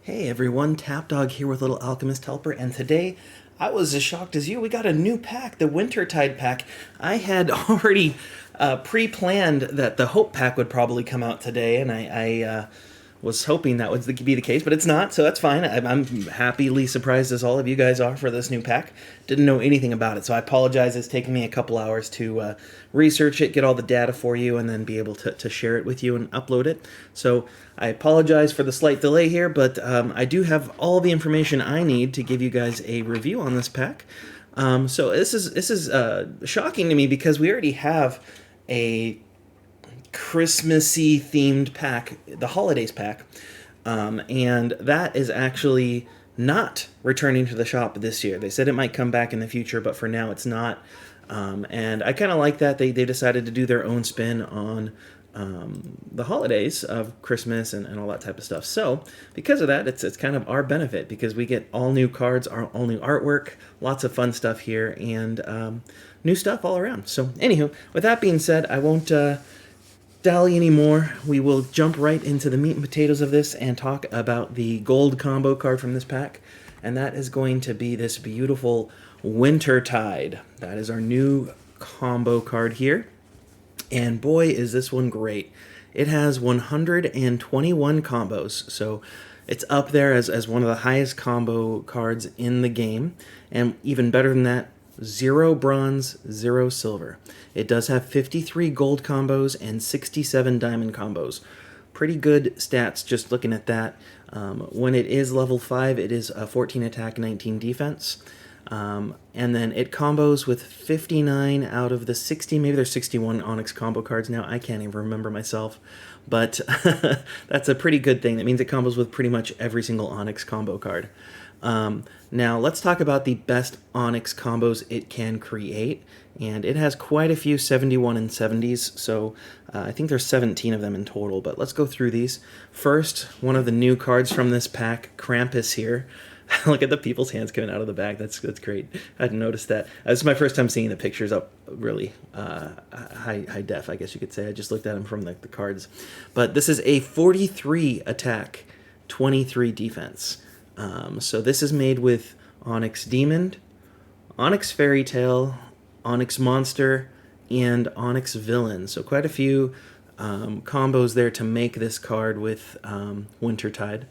Hey everyone, Tapdawg here with Little Alchemist Helper, and today I was as shocked as you. We got a new pack, the Wintertide Pack. I had already pre-planned that the Hope Pack would probably come out today, and I was hoping that would be the case, but it's not, so that's fine. I'm happily surprised as all of you guys are for this new pack. Didn't know anything about it, so I apologize. It's taken me a couple hours to research it, get all the data for you, and then be able to share it with you and upload it. So I apologize for the slight delay here, but I do have all the information I need to give you guys a review on this pack. So this is shocking to me because we already have a Christmassy themed pack, the holidays pack, and that is actually not returning to the shop this year. They said it might come back in the future, but for now it's not. And I kind of like that they decided to do their own spin on the holidays of Christmas and all that type of stuff. So because of that, it's kind of our benefit because we get all new cards, all new artwork, lots of fun stuff here, and new stuff all around. So anywho, with that being said, I won't dally anymore. We will jump right into the meat and potatoes of this and talk about the gold combo card from this pack, and that is going to be this beautiful Wintertide. That is our new combo card here, and boy is this one great. It has 121 combos, so it's up there as one of the highest combo cards in the game, and even better than that, 0 bronze, 0 silver. It does have 53 gold combos and 67 diamond combos. Pretty good stats just looking at that. When it is level 5, it is a 14 attack, 19 defense. And then it combos with 59 out of the 60, maybe there's 61 Onyx combo cards now. I can't even remember myself. But that's a pretty good thing. That means it combos with pretty much every single Onyx combo card. Now let's talk about the best Onyx combos it can create, and it has quite a few 71 and 70s, so I think there's 17 of them in total, but let's go through these. First, one of the new cards from this pack, Krampus here. Look at the people's hands coming out of the bag. That's great. I hadn't noticed that. This is my first time seeing the pictures up really high def, I guess you could say. I just looked at them from the cards. But this is a 43 attack, 23 defense. So this is made with Onyx Demon, Onyx Fairy Tale, Onyx Monster, and Onyx Villain. So quite a few combos there to make this card with Wintertide.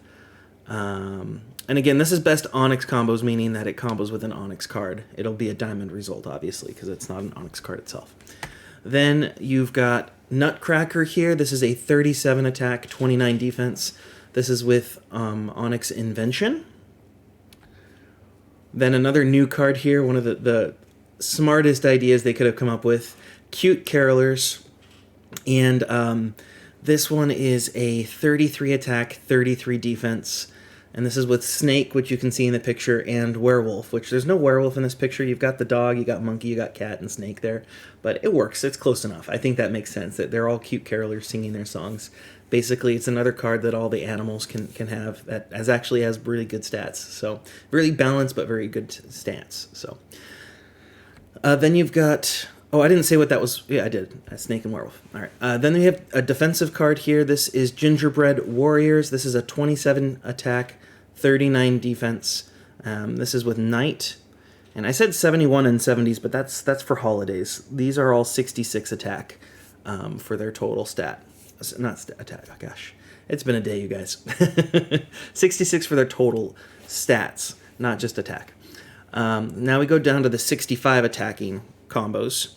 And again, this is best Onyx combos, meaning that it combos with an Onyx card. It'll be a Diamond result, obviously, because it's not an Onyx card itself. Then you've got Nutcracker here. This is a 37 attack, 29 defense. This is with Onyx Invention. Then another new card here, one of the smartest ideas they could have come up with, Cute Carolers. And this one is a 33 attack, 33 defense. And this is with Snake, which you can see in the picture, and Werewolf, which there's no werewolf in this picture. You've got the dog, you got monkey, you got cat and snake there. But it works. It's close enough. I think that makes sense, that they're all cute carolers singing their songs. Basically, it's another card that all the animals can have that actually has really good stats. So really balanced, but very good stats. So then you've got... Oh, I didn't say what that was. Yeah, I did. Snake and Werewolf. All right. Then we have a defensive card here. This is Gingerbread Warriors. This is a 27 attack, 39 defense. This is with Knight. And I said 71 and 70s, but that's for holidays. These are all 66 attack for their total stat. Not attack. Oh, gosh. It's been a day, you guys. 66 for their total stats, not just attack. Now we go down to the 65 attacking combos.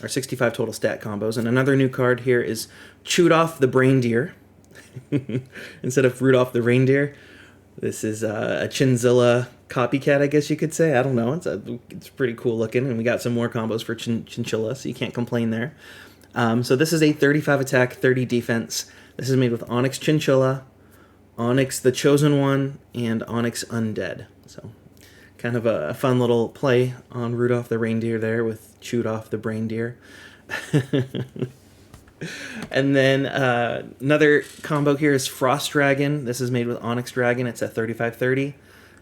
Or 65 total stat combos. And another new card here is Chewed-Off the Braindeer. Instead of Rudolph the Reindeer. This is a Chinzilla copycat, I guess you could say. I don't know. It's pretty cool looking. And we got some more combos for Chinchilla, so you can't complain there. So this is a 35 attack, 30 defense. This is made with Onyx Chinchilla, Onyx the Chosen One, and Onyx Undead. So kind of a fun little play on Rudolph the Reindeer there with Chewed Off the Braindeer. And then another combo here is Frost Dragon. This is made with Onyx Dragon. It's at 35-30.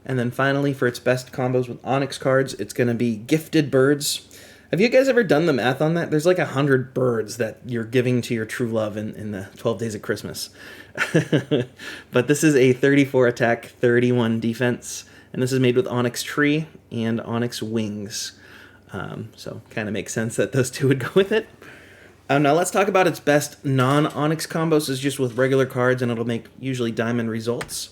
And then finally, for its best combos with Onyx cards, it's going to be Gifted Birds. Have you guys ever done the math on that? There's like 100 birds that you're giving to your true love in the 12 days of Christmas. But this is a 34 attack, 31 defense, and this is made with Onyx Tree and Onyx Wings. So kind of makes sense that those two would go with it. Now let's talk about its best non-Onyx combos. Is just with regular cards, and it'll make usually diamond results.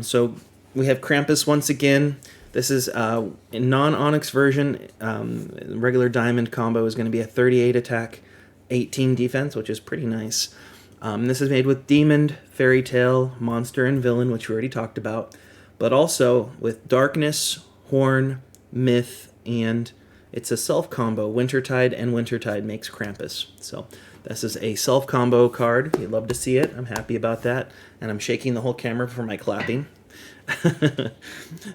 So we have Krampus once again. This is a non-Onyx version. Regular diamond combo is going to be a 38 attack, 18 defense, which is pretty nice. This is made with Demon, Fairy Tale, Monster, and Villain, which we already talked about, but also with Darkness, Horn, Myth, and it's a self combo. Wintertide and Wintertide makes Krampus. So this is a self combo card. You'd love to see it. I'm happy about that, and I'm shaking the whole camera for my clapping.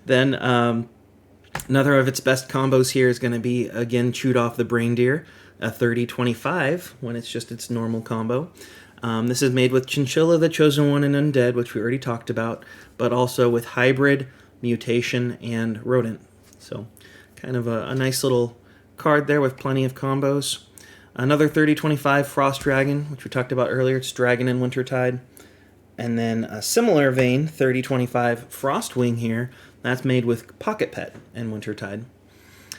Then another of its best combos here is going to be, again, Chewed Off the Reindeer, a 30-25 when it's just its normal combo. This is made with Chinchilla, the Chosen One, and Undead, which we already talked about, but also with Hybrid, Mutation, and Rodent. So kind of a nice little card there with plenty of combos. Another 30-25 Frost Dragon, which we talked about earlier. It's Dragon in Wintertide. And then a similar vein, 30-25 Frostwing here. That's made with Pocket Pet in Wintertide.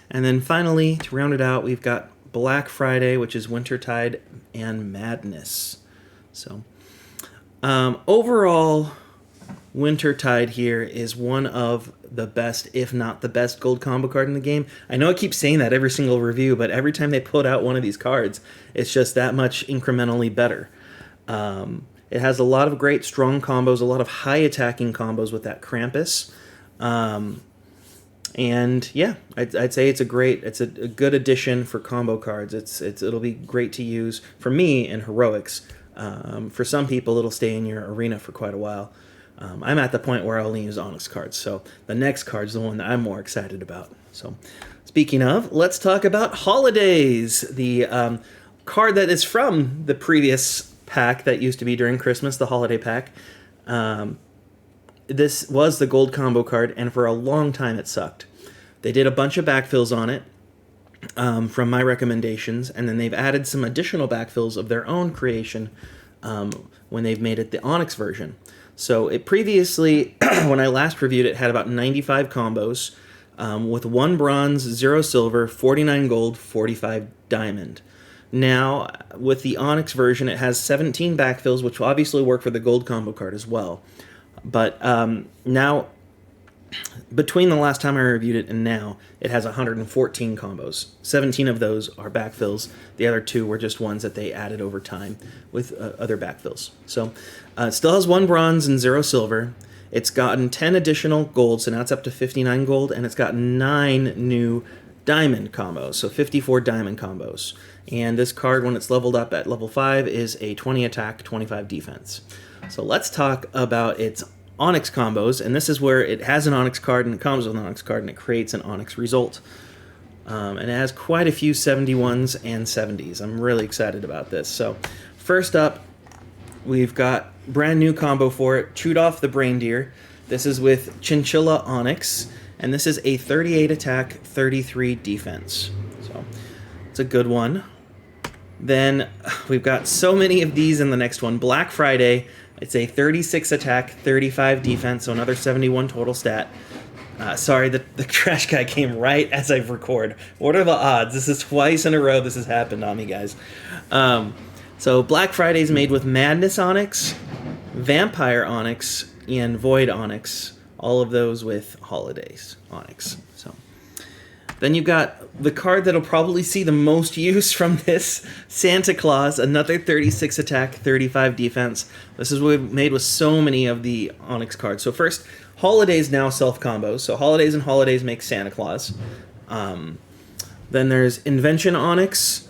And then finally, to round it out, we've got Black Friday, which is Wintertide and Madness. So overall, Wintertide here is one of the best, if not the best, gold combo card in the game. I know I keep saying that every single review, but every time they put out one of these cards, it's just that much incrementally better. It has a lot of great strong combos, a lot of high attacking combos with that Krampus. And yeah, I'd say it's a good addition for combo cards. It'll be great to use for me in Heroics. For some people, it'll stay in your arena for quite a while. I'm at the point where I only use Onyx cards, so the next card's the one that I'm more excited about. So speaking of, let's talk about Holidays, the card that is from the previous pack that used to be during Christmas, the Holiday Pack. This was the gold combo card, and for a long time it sucked. They did a bunch of backfills on it from my recommendations, and then they've added some additional backfills of their own creation when they've made it the Onyx version. So it previously, when I last reviewed it, had about 95 combos with 1 bronze, 0 silver, 49 gold, 45 diamond. Now, with the Onyx version, it has 17 backfills, which will obviously work for the gold combo card as well. But now, between the last time I reviewed it and now, it has 114 combos. 17 of those are backfills. The other 2 were just ones that they added over time with other backfills. So it still has 1 bronze and 0 silver. It's gotten 10 additional gold, so now it's up to 59 gold, and it's got 9 new diamond combos, so 54 diamond combos. And this card, when it's leveled up at level 5, is a 20 attack, 25 defense. So let's talk about its Onyx combos, and this is where it has an Onyx card and it comes with an Onyx card and it creates an Onyx result. And it has quite a few 71s and 70s. I'm really excited about this. So first up, we've got brand new combo for it, Chewed Off the Reindeer. This is with Chinchilla Onyx, and this is a 38 attack, 33 defense. So it's a good one. Then we've got so many of these in the next one. Black Friday, it's a 36 attack, 35 defense, so another 71 total stat. Sorry, the trash guy came right as I record. What are the odds? This is twice in a row this has happened on me, guys. So Black Friday is made with Madness Onyx, Vampire Onyx, and Void Onyx. All of those with Holidays Onyx. So then you've got the card that'll probably see the most use from this, Santa Claus, another 36 attack, 35 defense. This is what we've made with so many of the Onyx cards. So first, Holidays now self-combos. So Holidays and Holidays make Santa Claus. Then there's Invention Onyx,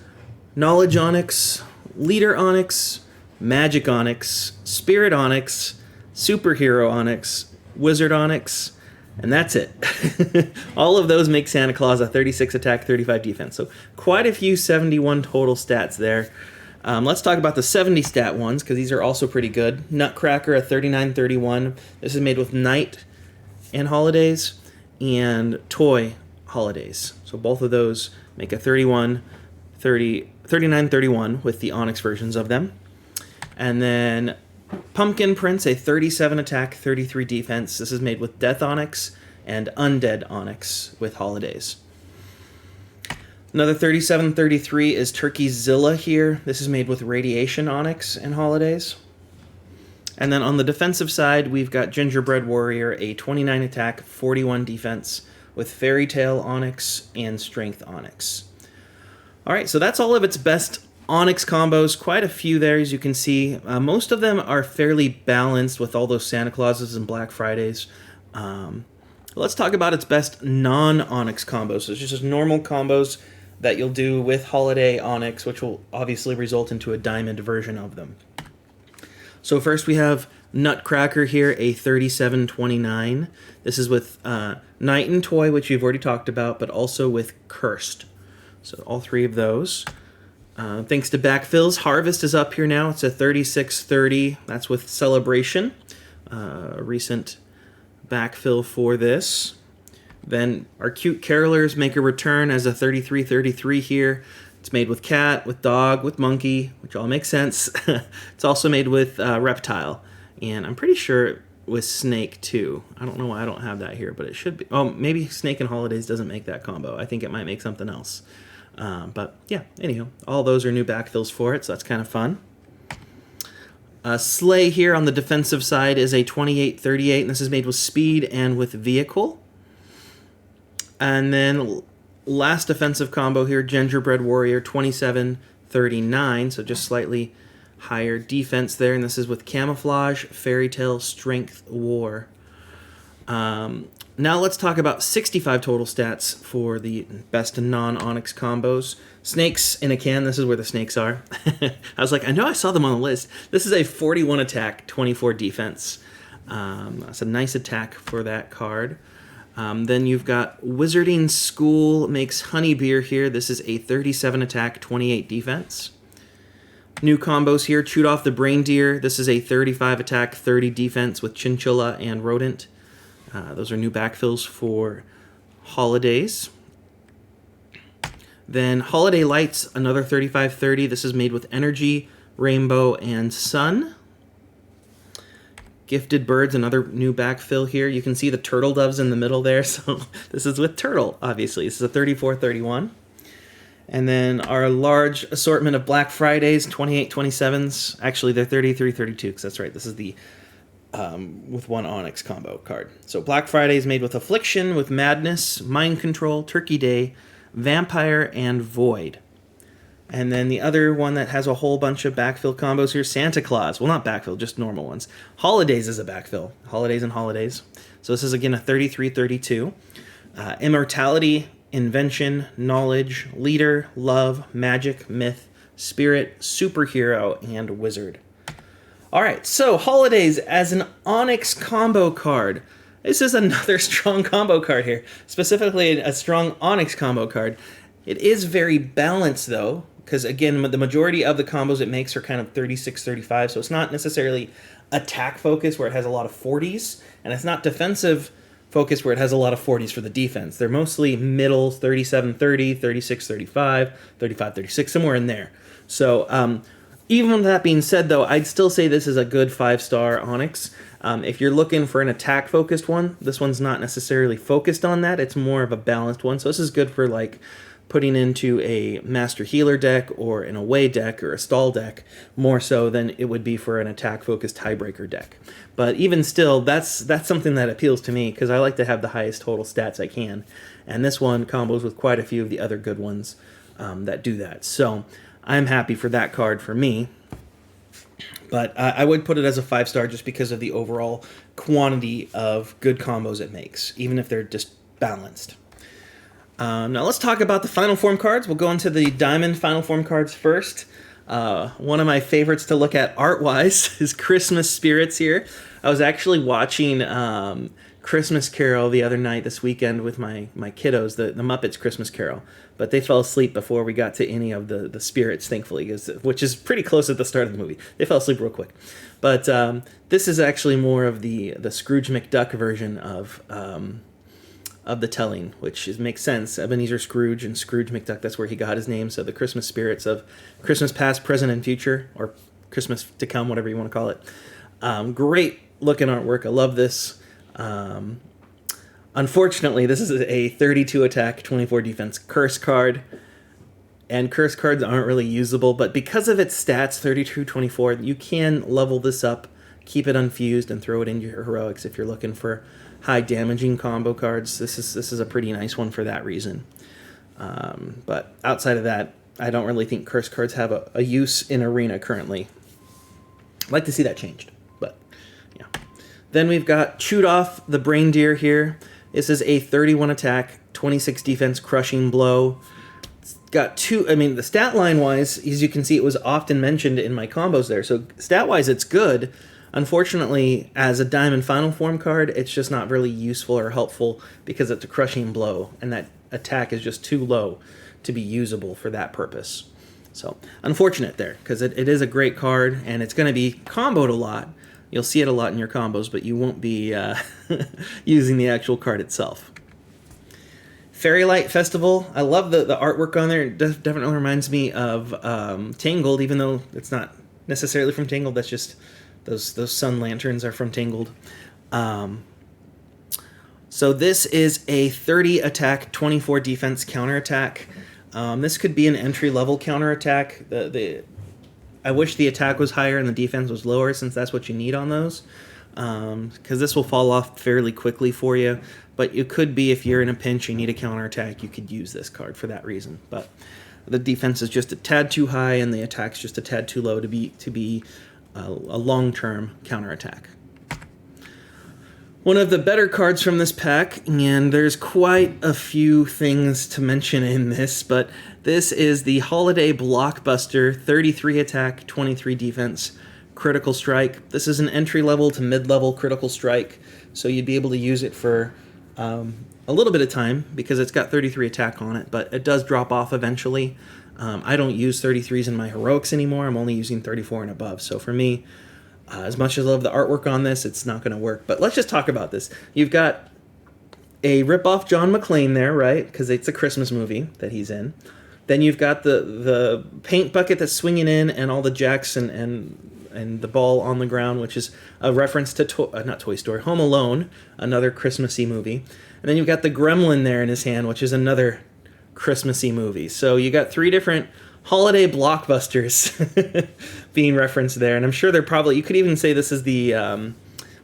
Knowledge Onyx, Leader Onyx, Magic Onyx, Spirit Onyx, Superhero Onyx, Wizard Onyx, and that's it. All of those make Santa Claus a 36 attack, 35 defense. So quite a few 71 total stats there. Let's talk about the 70 stat ones, because these are also pretty good. Nutcracker, a 39-31. This is made with Night and Holidays and Toy Holidays. So both of those make a 31, 30, 39, 31 with the Onyx versions of them. And then Pumpkin Prince, a 37 attack, 33 defense. This is made with Death Onyx and Undead Onyx with Holidays. Another 37-33 is Turkey Zilla here. This is made with Radiation Onyx and Holidays. And then on the defensive side, we've got Gingerbread Warrior, a 29 attack, 41 defense with Fairy Tale Onyx and Strength Onyx. All right, so that's all of its best Onyx combos. Quite a few there, as you can see. Most of them are fairly balanced with all those Santa Clauses and Black Fridays. Let's talk about its best non-Onyx combos. So it's just normal combos that you'll do with Holiday Onyx, which will obviously result into a Diamond version of them. So first we have Nutcracker here, a 37-29. This is with Knight and Toy, which you've already talked about, but also with Cursed. So all three of those. Thanks to backfills, Harvest is up here now. It's a 36-30. That's with Celebration, a recent backfill for this. Then our Cute Carolers make a return as a 33-33 here. It's made with Cat, with Dog, with Monkey, which all makes sense. It's also made with Reptile, and I'm pretty sure with Snake too. I don't know why I don't have that here, but it should be. Oh, maybe Snake and Holidays doesn't make that combo. I think it might make something else. But yeah, anyhow, all those are new backfills for it, so that's kind of fun. Sleigh here on the defensive side is a 28-38, and this is made with Speed and with Vehicle. And then last defensive combo here, Gingerbread Warrior, 27-39, so just slightly higher defense there, and this is with Camouflage, Fairy Tale, Strength, War. Now let's talk about 65 total stats for the best non-Onyx combos. Snakes in a can, this is where the snakes are. I was like, I know I saw them on the list. This is a 41 attack, 24 defense. That's a nice attack for that card. Then you've got Wizarding School makes Honeybeer here. This is a 37 attack, 28 defense. New combos here, Chewed Off the Brain Deer. This is a 35 attack, 30 defense with Chinchilla and Rodent. Those are new backfills for Holidays. Then Holiday Lights, another 35-30. This is made with Energy, Rainbow, and Sun. Gifted Birds, another new backfill here. You can see the turtle doves in the middle there, so this is with Turtle, obviously. This is a 34-31. And then our large assortment of Black Fridays, 28-27s. Actually, they're 33-32, because that's right. This is the with one Onyx combo card. So Black Friday is made with Affliction, with Madness, Mind Control, Turkey Day, Vampire, and Void. And then the other one that has a whole bunch of backfill combos here, Santa Claus. Well, not backfill, just normal ones. Holidays is a backfill. Holidays and Holidays. So this is, again, a 33-32. Immortality, Invention, Knowledge, Leader, Love, Magic, Myth, Spirit, Superhero, and Wizard. All right, so Holidays as an Onyx combo card. This is another strong combo card here, specifically a strong Onyx combo card. It is very balanced, though, because, again, the majority of the combos it makes are kind of 36-35, so it's not necessarily attack focus where it has a lot of 40s, and it's not defensive focus where it has a lot of 40s for the defense. They're mostly middle, 37-30, 36-35, 35-36, somewhere in there. So even with that being said, though, I'd still say this is a good 5-star Onyx. If you're looking for an attack-focused one, this one's not necessarily focused on that. It's more of a balanced one. So this is good for, like, putting into a Master Healer deck or an Away deck or a Stall deck, more so than it would be for an attack-focused Tiebreaker deck. But even still, that's something that appeals to me, because I like to have the highest total stats I can. And this one combos with quite a few of the other good ones that do that. So I'm happy for that card for me. But I would put it as a 5-star just because of the overall quantity of good combos it makes, even if they're just balanced. Now let's talk about the Final Form cards. We'll go into the Diamond Final Form cards first. One of my favorites to look at art-wise is Christmas Spirits here. I was actually watching Christmas Carol the other night this weekend with my kiddos, the Muppets Christmas Carol. But they fell asleep before we got to any of the spirits, thankfully, which is pretty close at the start of the movie. They fell asleep real quick. But this is actually more of the Scrooge McDuck version of of the telling, which makes sense. Ebenezer Scrooge and Scrooge McDuck, that's where he got his name. So the Christmas spirits of Christmas past, present, and future, or Christmas to come, whatever you want to call it. Great looking artwork. I love this. Unfortunately, this is a 32 attack, 24 defense curse card. And curse cards aren't really usable, but because of its stats, 32, 24, you can level this up, keep it unfused, and throw it into your heroics if you're looking for high damaging combo cards. This is a pretty nice one for that reason. But outside of that, I don't really think curse cards have a use in Arena currently. I'd like to see that changed, but yeah. Then we've got Chewed Off the Brain Deer here. This is a 31 attack, 26 defense crushing blow. It's got the stat line wise, as you can see, it was often mentioned in my combos there. So stat wise, it's good. Unfortunately, as a Diamond Final Form card, it's just not really useful or helpful because it's a crushing blow, and that attack is just too low to be usable for that purpose. So unfortunate there, because it is a great card, and it's going to be comboed a lot. You'll see it a lot in your combos, but you won't be using the actual card itself. Fairylight Festival. I love the artwork on there. It definitely reminds me of Tangled, even though it's not necessarily from Tangled. That's just those sun lanterns are from Tangled. So this is a 30 attack, 24 defense counterattack. This could be an entry-level counterattack. I wish the attack was higher and the defense was lower, since that's what you need on those. Because this will fall off fairly quickly for you. But it could be, if you're in a pinch, you need a counterattack, you could use this card for that reason. But the defense is just a tad too high, and the attack's just a tad too low to be a long-term counterattack. One of the better cards from this pack, and there's quite a few things to mention in this, but this is the Holiday Blockbuster, 33 attack, 23 defense, critical strike. This is an entry-level to mid-level critical strike, so you'd be able to use it for a little bit of time because it's got 33 attack on it, but it does drop off eventually. I don't use 33s in my heroics anymore. I'm only using 34 and above, so for me, as much as I love the artwork on this, it's not going to work. But let's just talk about this. You've got a rip-off John McClane there, right? Because it's a Christmas movie that he's in. Then you've got the paint bucket that's swinging in, and all the jacks and the ball on the ground, which is a reference to not Toy Story, Home Alone, another Christmassy movie. And then you've got the gremlin there in his hand, which is another Christmassy movie. So you got three different holiday blockbusters being referenced there, and I'm sure they're probably, you could even say this is the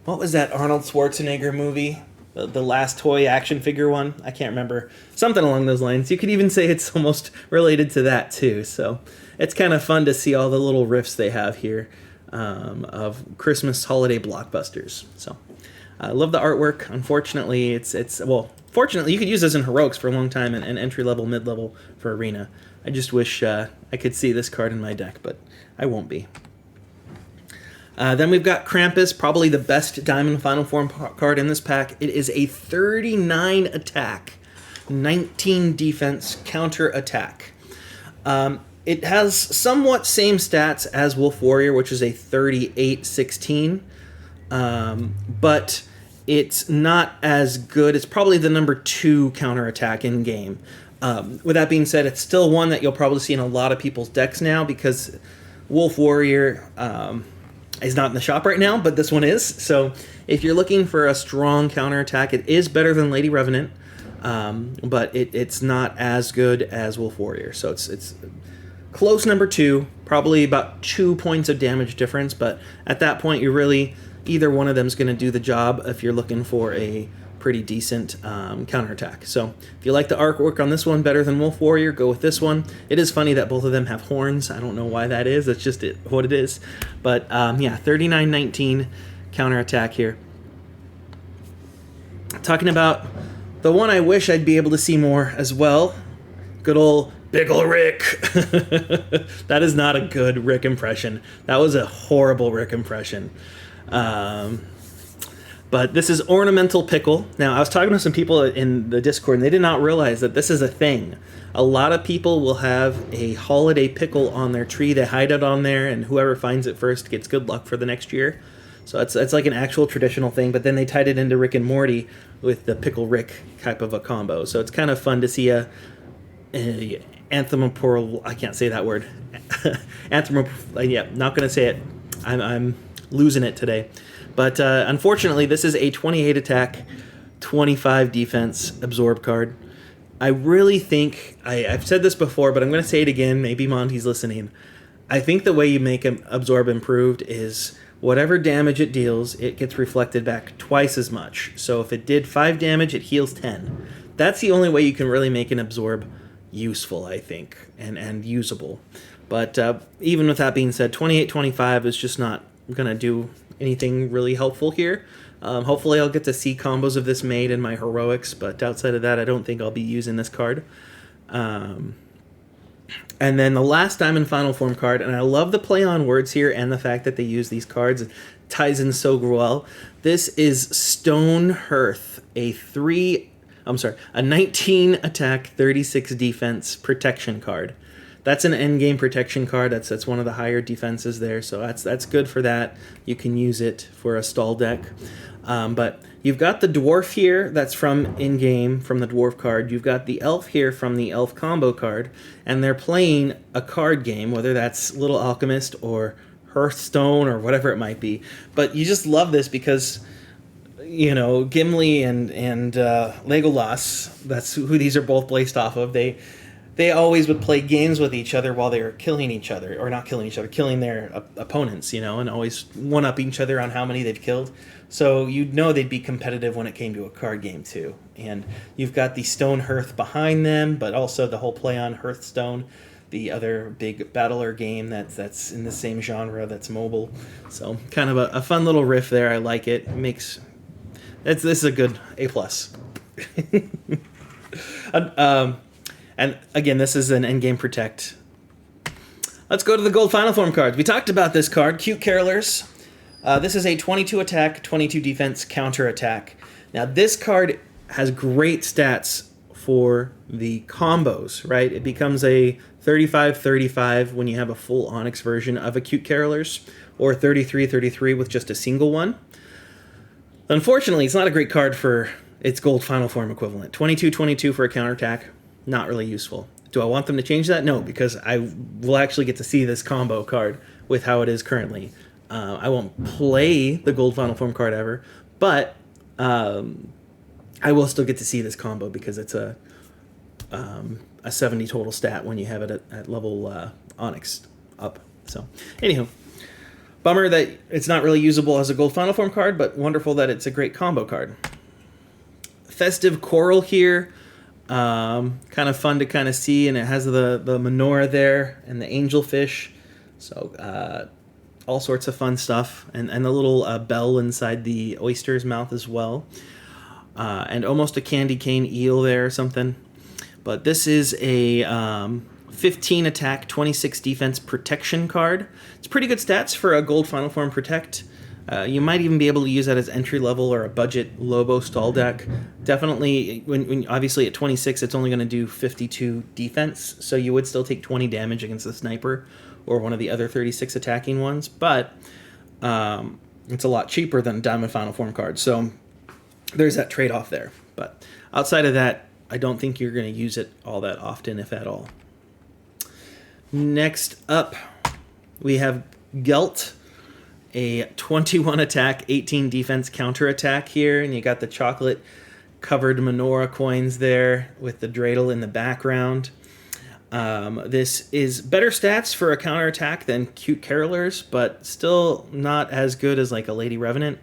what was that Arnold Schwarzenegger movie, the last toy action figure one? I can't remember, something along those lines. You could even say it's almost related to that too. So it's kind of fun to see all the little riffs they have here of Christmas holiday blockbusters. So I love the artwork. Unfortunately, fortunately you could use this in heroics for a long time, and entry level, mid level for arena. I just wish I could see this card in my deck, but I won't be. Then we've got Krampus, probably the best Diamond Final Form card in this pack. It is a 39 attack, 19 defense, counter attack. It has somewhat same stats as Wolf Warrior, which is a 38-16, but it's not as good. It's probably the number 2 counter attack in game. With that being said, it's still one that you'll probably see in a lot of people's decks now, because Wolf Warrior is not in the shop right now, but this one is. So if you're looking for a strong counterattack, it is better than Lady Revenant, but it's not as good as Wolf Warrior. So it's close number 2, probably about 2 points of damage difference, but at that point, you're really, either one of them is going to do the job if you're looking for a pretty decent counterattack. So if you like the artwork on this one better than Wolf Warrior, go with this one. It is funny that both of them have horns. I don't know why that is. That's just what it is. But yeah, 39-19 counterattack here. Talking about the one I wish I'd be able to see more as well. Good old Big ol' Rick. That is not a good Rick impression. That was a horrible Rick impression. But this is Ornamental Pickle. Now, I was talking to some people in the Discord, and they did not realize that this is a thing. A lot of people will have a holiday pickle on their tree. They hide it on there, and whoever finds it first gets good luck for the next year. So it's like an actual traditional thing, but then they tied it into Rick and Morty with the Pickle Rick type of a combo. So it's kind of fun to see a anthropomorph. I can't say that word. Yeah, not gonna say it. I'm losing it today. But unfortunately, this is a 28 attack, 25 defense absorb card. I really think I've said this before, but I'm going to say it again. Maybe Monty's listening. I think the way you make him absorb improved is whatever damage it deals, it gets reflected back twice as much. So if it did 5 damage, it heals 10. That's the only way you can really make an absorb useful, I think, and usable. But even with that being said, 28-25 is just not going to do anything really helpful here. Hopefully I'll get to see combos of this made in my heroics, but outside of that, I don't think I'll be using this card. And then the last Diamond Final Form card, and I love the play on words here and the fact that they use these cards. It ties in so well. This is Stone Hearth, a 19 attack, 36 defense protection card. That's an endgame protection card. That's one of the higher defenses there, so that's good for that. You can use it for a stall deck. But you've got the dwarf here. That's from in-game, from the dwarf card. You've got the elf here from the elf combo card, and they're playing a card game, whether that's Little Alchemist or Hearthstone or whatever it might be. But you just love this because, you know, Gimli and Legolas, that's who these are both based off of. They always would play games with each other while they were killing each other, or not killing each other, killing their opponents, you know, and always one-up each other on how many they've killed. So you'd know they'd be competitive when it came to a card game too. And you've got the Stone Hearth behind them, but also the whole play on Hearthstone, the other big battler game that's in the same genre that's mobile. So kind of a fun little riff there. I like it. This is a good A+. And again, this is an endgame protect. Let's go to the gold final form cards. We talked about this card, Cute Carolers. This is a 22 attack, 22 defense counter attack. Now this card has great stats for the combos, right? It becomes a 35-35 when you have a full Onyx version of a Cute Carolers, or 33-33 with just a single one. Unfortunately, it's not a great card for its gold final form equivalent. 22-22 for a counterattack, not really useful. Do I want them to change that? No, because I will actually get to see this combo card with how it is currently. I won't play the gold final form card ever, but I will still get to see this combo because it's a 70 total stat when you have it at level Onyx up. So, anywho, bummer that it's not really usable as a gold final form card, but wonderful that it's a great combo card. Festive Coral here. Kind of fun to kind of see, and it has the menorah there and the angelfish. So all sorts of fun stuff, and the little bell inside the oyster's mouth as well. And almost a candy cane eel there or something. But this is a 15 attack, 26 defense protection card. It's pretty good stats for a gold final form protect. You might even be able to use that as entry level or a budget Lobo stall deck. Definitely, when obviously at 26, it's only going to do 52 defense, so you would still take 20 damage against the sniper or one of the other 36 attacking ones. But it's a lot cheaper than a Diamond Final Form card, so there's that trade-off there. But outside of that, I don't think you're going to use it all that often, if at all. Next up, we have Gelt. A 21 attack, 18 defense counter attack here, and you got the chocolate covered menorah coins there with the dreidel in the background. This is better stats for a counter attack than Cute Carolers, but still not as good as like a Lady Revenant.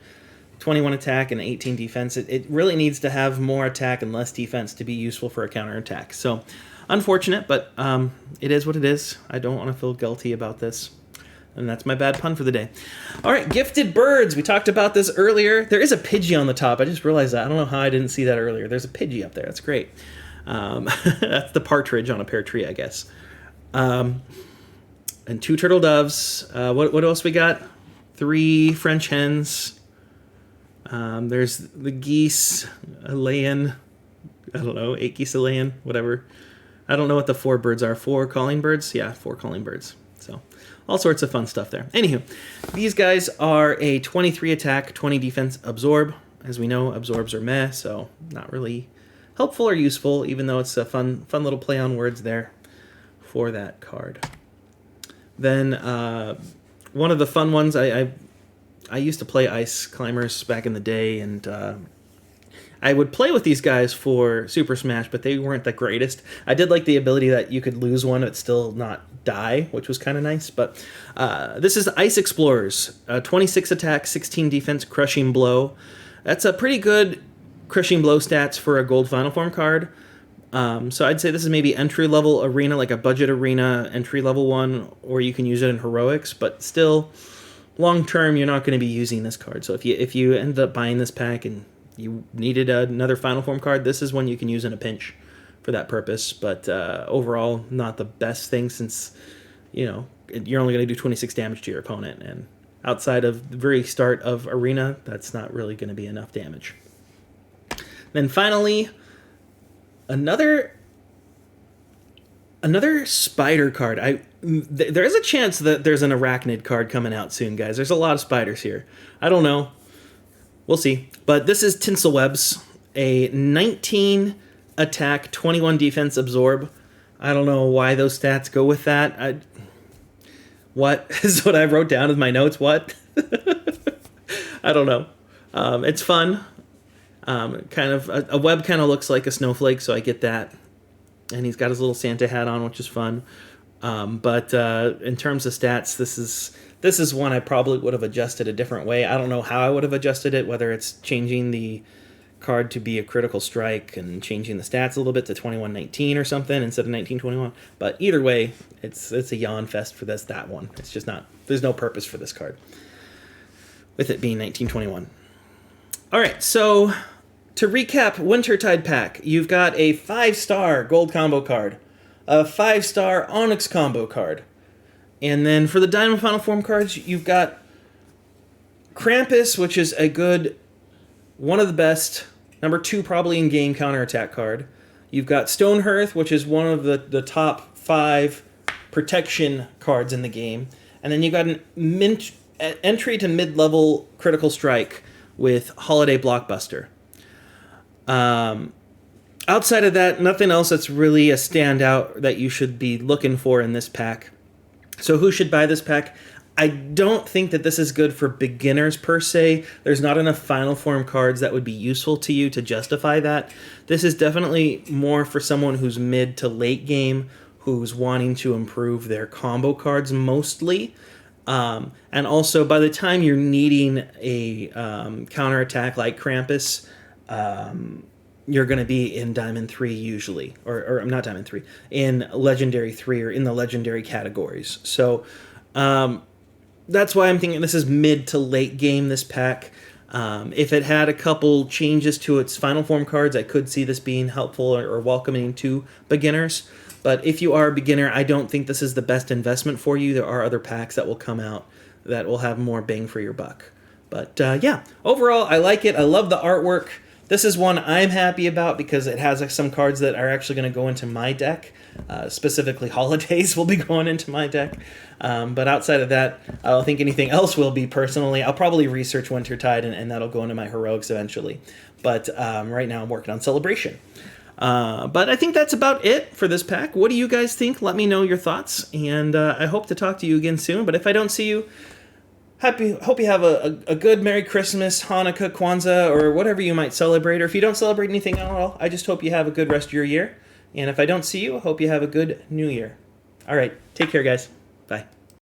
21 attack and 18 defense. It really needs to have more attack and less defense to be useful for a counter attack. So unfortunate, but it is what it is. I don't want to feel guilty about this. And that's my bad pun for the day. All right, Gifted Birds. We talked about this earlier. There is a Pidgey on the top. I just realized that. I don't know how I didn't see that earlier. There's a Pidgey up there. That's great. That's the partridge on a pear tree, I guess. And 2 turtle doves. What else we got? 3 French hens. There's the geese, a laying. I don't know, 8 geese a laying, whatever. I don't know what the 4 birds are. 4 calling birds? Yeah, 4 calling birds. So all sorts of fun stuff there. Anywho, these guys are a 23 attack, 20 defense absorb. As we know, absorbs are meh, so not really helpful or useful, even though it's a fun little play on words there for that card. Then one of the fun ones, I used to play Ice Climbers back in the day, and I would play with these guys for Super Smash, but they weren't the greatest. I did like the ability that you could lose one but still not die, which was kind of nice. But this is Ice Explorers. 26 attack, 16 defense, Crushing Blow. That's a pretty good Crushing Blow stats for a gold Final Form card. So I'd say this is maybe entry-level arena, like a budget arena entry-level one, or you can use it in Heroics, but still, long-term, you're not going to be using this card. So if you end up buying this pack and you needed another Final Form card, this is one you can use in a pinch for that purpose. But overall, not the best thing, since you're only going to do 26 damage to your opponent, and outside of the very start of Arena, that's not really going to be enough damage. Then finally, another spider card. There is a chance that there's an arachnid card coming out soon, guys. There's a lot of spiders here. I don't know. We'll see. But this is Tinsel Webs, a 19 attack, 21 defense absorb. I don't know why those stats go with that. What is what I wrote down in my notes? What? I don't know. It's fun. Kind of a web kind of looks like a snowflake, so I get that. And he's got his little Santa hat on, which is fun. But in terms of stats, this is one I probably would have adjusted a different way. I don't know how I would have adjusted it, whether it's changing the card to be a critical strike and changing the stats a little bit to 2119 or something instead of 1921. But either way, it's a yawn fest for that one. It's just not, there's no purpose for this card, with it being 1921. All right, so to recap Wintertide Pack, you've got a 5-star gold combo card, a 5-star Onyx combo card, and then for the Diamond Final Form cards, you've got Krampus, which is a good, one of the best, number 2 probably in-game counterattack card. You've got Stonehearth, which is one of the top 5 protection cards in the game. And then you've got an entry to mid-level critical strike with Holiday Blockbuster. Outside of that, nothing else that's really a standout that you should be looking for in this pack. So who should buy this pack? I don't think that this is good for beginners per se. There's not enough Final Form cards that would be useful to you to justify that. This is definitely more for someone who's mid to late game, who's wanting to improve their combo cards mostly. And also, by the time you're needing a counterattack like Krampus, you're going to be in Diamond 3 usually. Or not Diamond 3, in Legendary 3 or in the Legendary categories. So that's why I'm thinking this is mid to late game, this pack. If it had a couple changes to its Final Form cards, I could see this being helpful or welcoming to beginners. But if you are a beginner, I don't think this is the best investment for you. There are other packs that will come out that will have more bang for your buck. But yeah, overall, I like it. I love the artwork. This is one I'm happy about because it has some cards that are actually going to go into my deck. Specifically, Holidays will be going into my deck. But outside of that, I don't think anything else will be personally. I'll probably research Wintertide, and that'll go into my Heroics eventually. But right now I'm working on Celebration. But I think that's about it for this pack. What do you guys think? Let me know your thoughts. And I hope to talk to you again soon. But if I don't see you, hope you have a good Merry Christmas, Hanukkah, Kwanzaa, or whatever you might celebrate. Or if you don't celebrate anything at all, I just hope you have a good rest of your year. And if I don't see you, I hope you have a good New Year. All right, take care, guys.